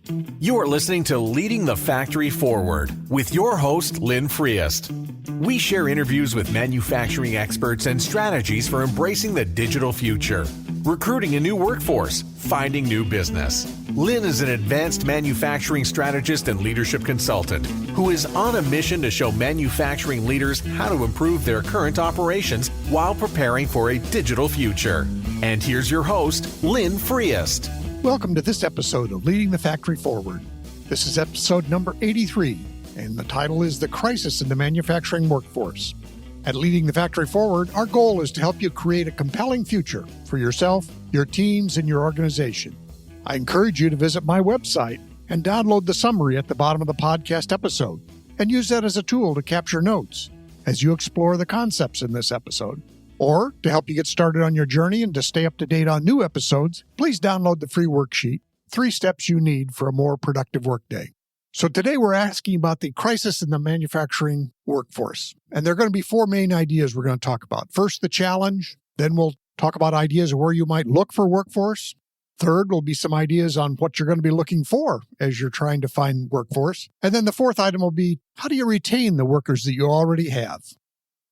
You are listening to Leading the Factory Forward with your host, Lynn Friest. We share interviews with manufacturing experts and strategies for embracing the digital future, recruiting a new workforce, finding new business. Lynn is an advanced manufacturing strategist and leadership consultant who is on a mission to show manufacturing leaders how to improve their current operations while preparing for a digital future. And here's your host, Lynn Friest. Welcome to this episode of Leading the Factory Forward. This is episode number 83, and the title is The Crisis in the Manufacturing Workforce. At Leading the Factory Forward, our goal is to help you create a compelling future for yourself, your teams, and your organization. I encourage you to visit my website and download the summary at the bottom of the podcast episode, and use that as a tool to capture notes as you explore the concepts in this episode. Or, to help you get started on your journey and to stay up to date on new episodes, please download the free worksheet, 3 Steps You Need for a More Productive Workday. So today we're asking about the crisis in the manufacturing workforce. And there are going to be 4 main ideas we're going to talk about. First, the challenge. Then we'll talk about ideas of where you might look for workforce. Third will be some ideas on what you're going to be looking for as you're trying to find workforce. And then the 4th item will be, how do you retain the workers that you already have?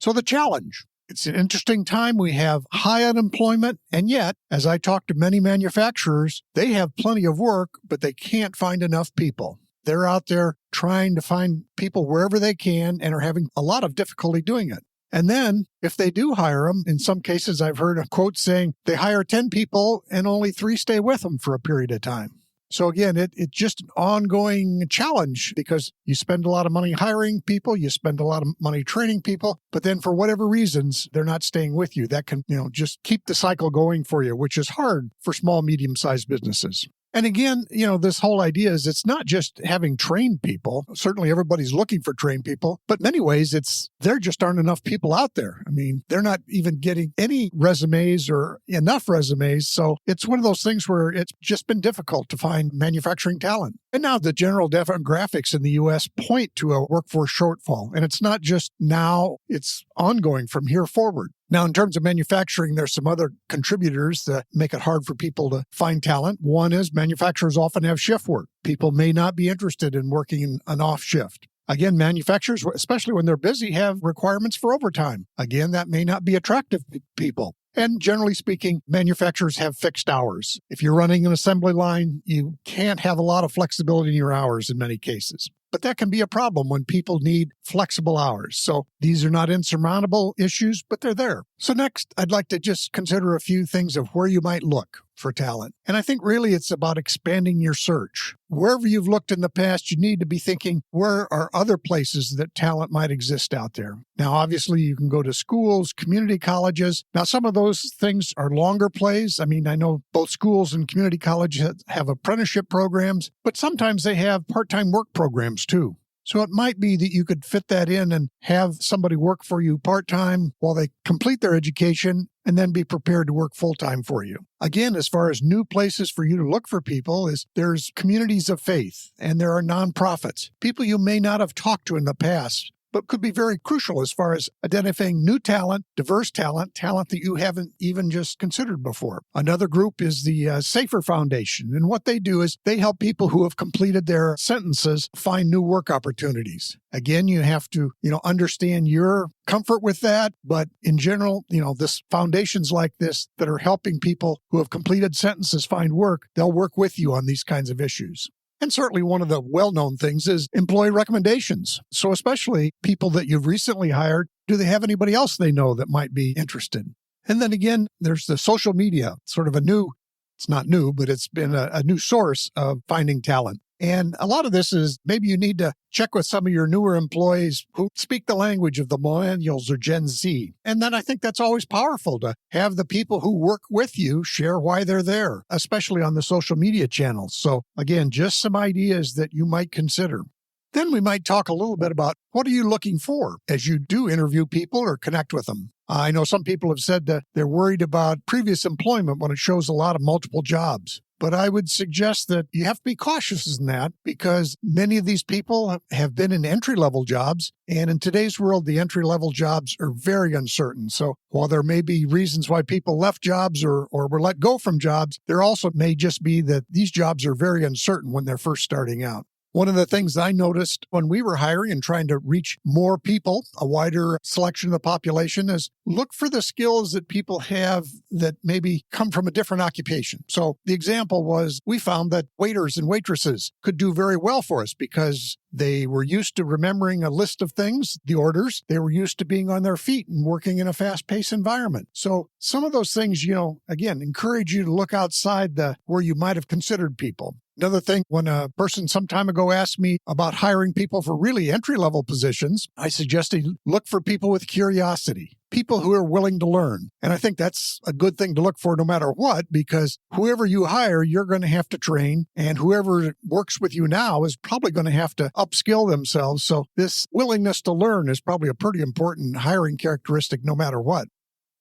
So the challenge. It's an interesting time. We have high unemployment, and yet, as I talk to many manufacturers, they have plenty of work, but they can't find enough people. They're out there trying to find people wherever they can and are having a lot of difficulty doing it. And then, if they do hire them, in some cases I've heard a quote saying they hire 10 people and only 3 stay with them for a period of time. So again, it's just an ongoing challenge because you spend a lot of money hiring people, you spend a lot of money training people, but then for whatever reasons, they're not staying with you. That can, just keep the cycle going for you, which is hard for small, medium-sized businesses. And again, this whole idea is it's not just having trained people. Certainly everybody's looking for trained people, but in many ways there just aren't enough people out there. I mean, they're not even getting any resumes or enough resumes. So it's one of those things where it's just been difficult to find manufacturing talent. And now the general demographics in the U.S. point to a workforce shortfall. And it's not just now, it's ongoing from here forward. Now, in terms of manufacturing, there's some other contributors that make it hard for people to find talent. One is manufacturers often have shift work. People may not be interested in working in an off shift. Again, manufacturers, especially when they're busy, have requirements for overtime. Again, that may not be attractive to people. And generally speaking, manufacturers have fixed hours. If you're running an assembly line, you can't have a lot of flexibility in your hours in many cases. But that can be a problem when people need flexible hours. So these are not insurmountable issues, but they're there. So next, I'd like to just consider a few things of where you might look for talent. And I think really it's about expanding your search. Wherever you've looked in the past, you need to be thinking, where are other places that talent might exist out there? Now, obviously, you can go to schools, community colleges. Now, some of those things are longer plays. I mean, I know both schools and community colleges have apprenticeship programs, but sometimes they have part-time work programs too. So it might be that you could fit that in and have somebody work for you part-time while they complete their education and then be prepared to work full-time for you. Again, as far as new places for you to look for people, there's communities of faith and there are nonprofits, people you may not have talked to in the past, but could be very crucial as far as identifying new talent, diverse talent that you haven't even just considered before. Another group is the Safer Foundation. And what they do is they help people who have completed their sentences find new work opportunities. Again, you have to, understand your comfort with that. But in general, this foundations like this that are helping people who have completed sentences find work, they'll work with you on these kinds of issues. And certainly one of the well-known things is employee recommendations. So especially people that you've recently hired, do they have anybody else they know that might be interested? And then again, there's the social media, sort of it's not new, but it's been a new source of finding talent. And a lot of this is maybe you need to check with some of your newer employees who speak the language of the millennials or Gen Z. And then I think that's always powerful to have the people who work with you share why they're there, especially on the social media channels. So again, just some ideas that you might consider. Then we might talk a little bit about what are you looking for as you do interview people or connect with them. I know some people have said that they're worried about previous employment when it shows a lot of multiple jobs. But I would suggest that you have to be cautious in that because many of these people have been in entry-level jobs. And in today's world, the entry-level jobs are very uncertain. So while there may be reasons why people left jobs or were let go from jobs, there also may just be that these jobs are very uncertain when they're first starting out. One of the things I noticed when we were hiring and trying to reach more people, a wider selection of the population, is look for the skills that people have that maybe come from a different occupation. So the example was we found that waiters and waitresses could do very well for us because they were used to remembering a list of things, the orders. They were used to being on their feet and working in a fast-paced environment. So some of those things, again, encourage you to look outside where you might have considered people. Another thing, when a person some time ago asked me about hiring people for really entry-level positions, I suggested look for people with curiosity, people who are willing to learn. And I think that's a good thing to look for no matter what, because whoever you hire, you're going to have to train, and whoever works with you now is probably going to have to upskill themselves. So this willingness to learn is probably a pretty important hiring characteristic no matter what.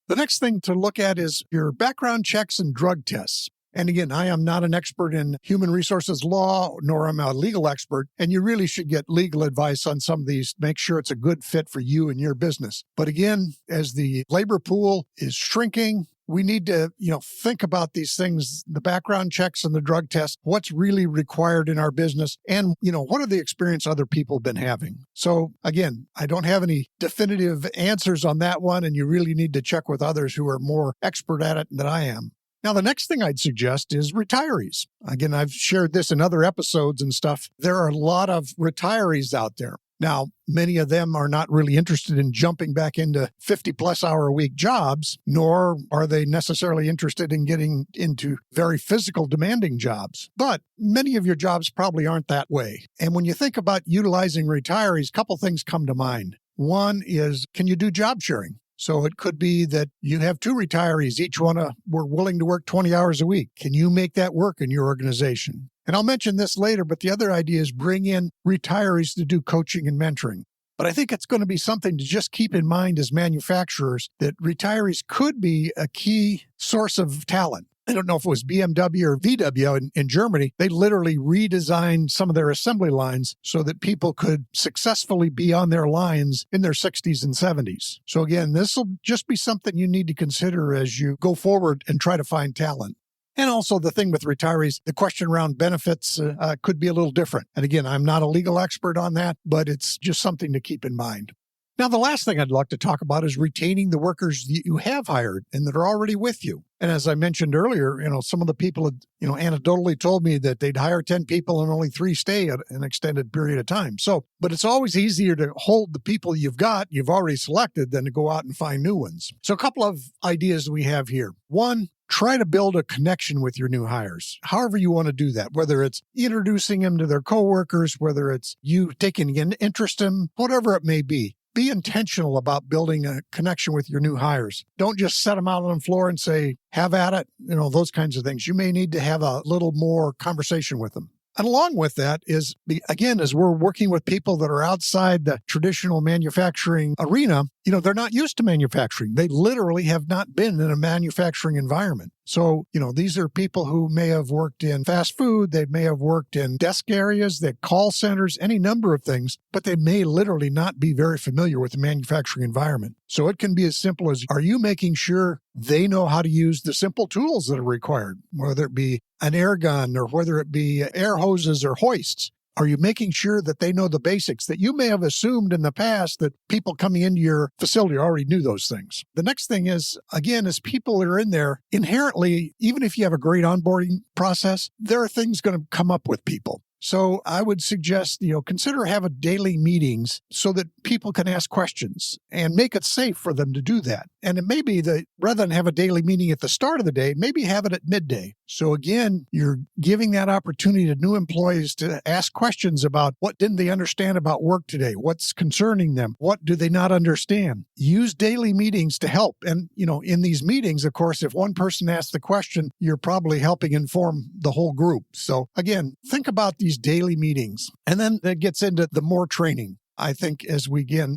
The next thing to look at is your background checks and drug tests. And again, I am not an expert in human resources law, nor am I a legal expert, and you really should get legal advice on some of these. Make sure it's a good fit for you and your business. But again, as the labor pool is shrinking, we need to, think about these things, the background checks and the drug tests, what's really required in our business, and, what are the experience other people have been having. So again, I don't have any definitive answers on that one, and you really need to check with others who are more expert at it than I am. Now, the next thing I'd suggest is retirees. Again, I've shared this in other episodes and stuff. There are a lot of retirees out there. Now, many of them are not really interested in jumping back into 50-plus hour a week jobs, nor are they necessarily interested in getting into very physical demanding jobs. But many of your jobs probably aren't that way. And when you think about utilizing retirees, a couple things come to mind. One is, can you do job sharing? So it could be that you have two retirees, each one were willing to work 20 hours a week. Can you make that work in your organization? And I'll mention this later, but the other idea is bring in retirees to do coaching and mentoring. But I think it's going to be something to just keep in mind as manufacturers that retirees could be a key source of talent. I don't know if it was BMW or VW in Germany. They literally redesigned some of their assembly lines so that people could successfully be on their lines in their 60s and 70s. So again, this will just be something you need to consider as you go forward and try to find talent. And also the thing with retirees, the question around benefits could be a little different. And again, I'm not a legal expert on that, but it's just something to keep in mind. Now, the last thing I'd like to talk about is retaining the workers that you have hired and that are already with you. And as I mentioned earlier, some of the people had, anecdotally told me that they'd hire 10 people and only 3 stay at an extended period of time. But it's always easier to hold the people you've already selected than to go out and find new ones. So a couple of ideas we have here. One, try to build a connection with your new hires, however you want to do that, whether it's introducing them to their coworkers, whether it's you taking an interest in them, whatever it may be. Be intentional about building a connection with your new hires. Don't just set them out on the floor and say, have at it, those kinds of things. You may need to have a little more conversation with them. And along with that is, again, as we're working with people that are outside the traditional manufacturing arena, they're not used to manufacturing. They literally have not been in a manufacturing environment. So, these are people who may have worked in fast food, they may have worked in desk areas, they call centers, any number of things, but they may literally not be very familiar with the manufacturing environment. So it can be as simple as, are you making sure they know how to use the simple tools that are required, whether it be an air gun or whether it be air hoses or hoists? Are you making sure that they know the basics that you may have assumed in the past that people coming into your facility already knew those things? The next thing is, again, as people are in there, inherently, even if you have a great onboarding process, there are things going to come up with people. So I would suggest, consider having daily meetings so that people can ask questions and make it safe for them to do that. And it may be that rather than have a daily meeting at the start of the day, maybe have it at midday. So again, you're giving that opportunity to new employees to ask questions about what didn't they understand about work today? What's concerning them? What do they not understand? Use daily meetings to help. And, in these meetings, of course, if one person asks the question, you're probably helping inform the whole group. So again, think about these daily meetings. And then that gets into the more training. I think as we get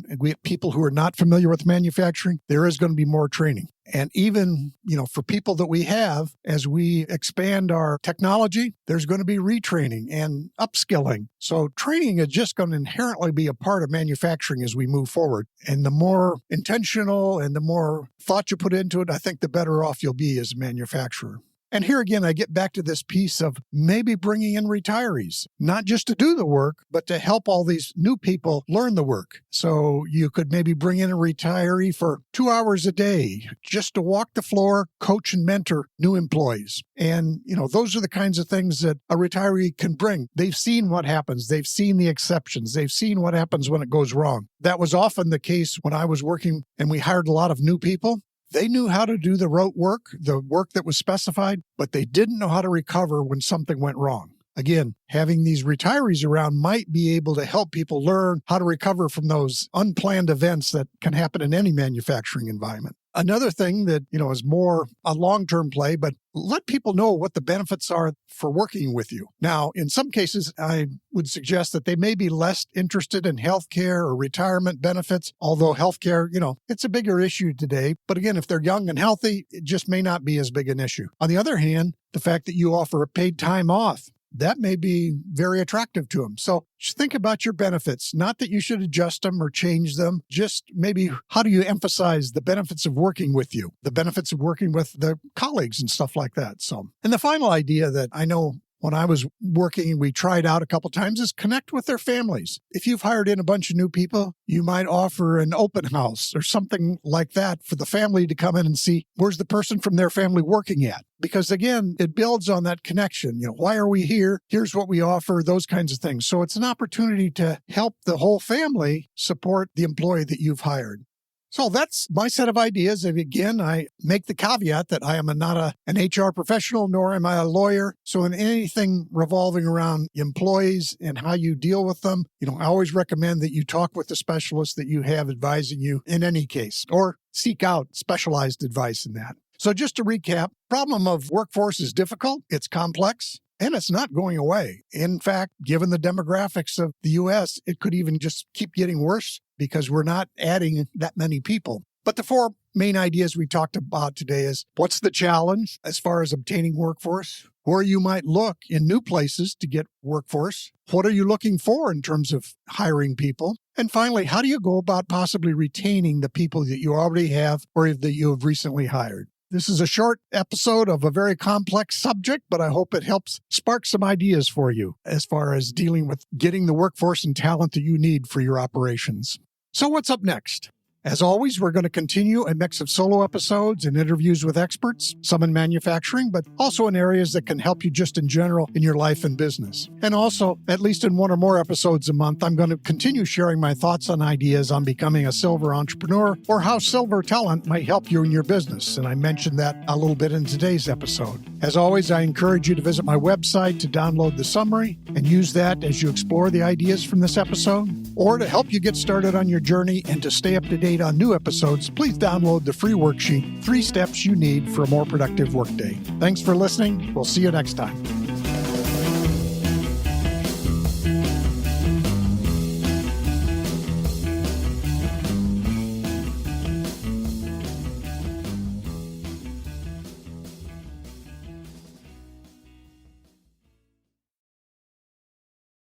people who are not familiar with manufacturing, there is going to be more training. And even, for people that we have, as we expand our technology, there's going to be retraining and upskilling. So training is just going to inherently be a part of manufacturing as we move forward. And the more intentional and the more thought you put into it, I think the better off you'll be as a manufacturer. And here again, I get back to this piece of maybe bringing in retirees, not just to do the work, but to help all these new people learn the work. So you could maybe bring in a retiree for 2 hours a day just to walk the floor, coach and mentor new employees. And, those are the kinds of things that a retiree can bring. They've seen what happens. They've seen the exceptions. They've seen what happens when it goes wrong. That was often the case when I was working and we hired a lot of new people. They knew how to do the rote work, the work that was specified, but they didn't know how to recover when something went wrong. Again, having these retirees around might be able to help people learn how to recover from those unplanned events that can happen in any manufacturing environment. Another thing that, is more a long-term play, but let people know what the benefits are for working with you. Now, in some cases, I would suggest that they may be less interested in healthcare or retirement benefits, although healthcare, it's a bigger issue today. But again, if they're young and healthy, it just may not be as big an issue. On the other hand, the fact that you offer a paid time off, that may be very attractive to them. So just think about your benefits. Not that you should adjust them or change them. Just maybe how do you emphasize the benefits of working with you, the benefits of working with the colleagues and stuff like that. So, and the final idea that I know when I was working, we tried out a couple times is connect with their families. If you've hired in a bunch of new people, you might offer an open house or something like that for the family to come in and see where's the person from their family working at. Because again, it builds on that connection. Why are we here? Here's what we offer, those kinds of things. So it's an opportunity to help the whole family support the employee that you've hired. So that's my set of ideas. And again, I make the caveat that I am not an HR professional, nor am I a lawyer. So in anything revolving around employees and how you deal with them, I always recommend that you talk with the specialist that you have advising you in any case, or seek out specialized advice in that. So just to recap, problem of workforce is difficult, it's complex, and it's not going away. In fact, given the demographics of the U.S., it could even just keep getting worse because we're not adding that many people. But the four main ideas we talked about today is what's the challenge as far as obtaining workforce? Where you might look in new places to get workforce? What are you looking for in terms of hiring people? And finally, how do you go about possibly retaining the people that you already have or that you have recently hired? This is a short episode of a very complex subject, but I hope it helps spark some ideas for you as far as dealing with getting the workforce and talent that you need for your operations. So what's up next? As always, we're going to continue a mix of solo episodes and interviews with experts, some in manufacturing, but also in areas that can help you just in general in your life and business. And also, at least in one or more episodes a month, I'm going to continue sharing my thoughts on ideas on becoming a silver entrepreneur or how silver talent might help you in your business. And I mentioned that a little bit in today's episode. As always, I encourage you to visit my website to download the summary and use that as you explore the ideas from this episode. Or to help you get started on your journey and to stay up to date on new episodes, please download the free worksheet, 3 Steps You Need for a More Productive Workday. Thanks for listening. We'll see you next time.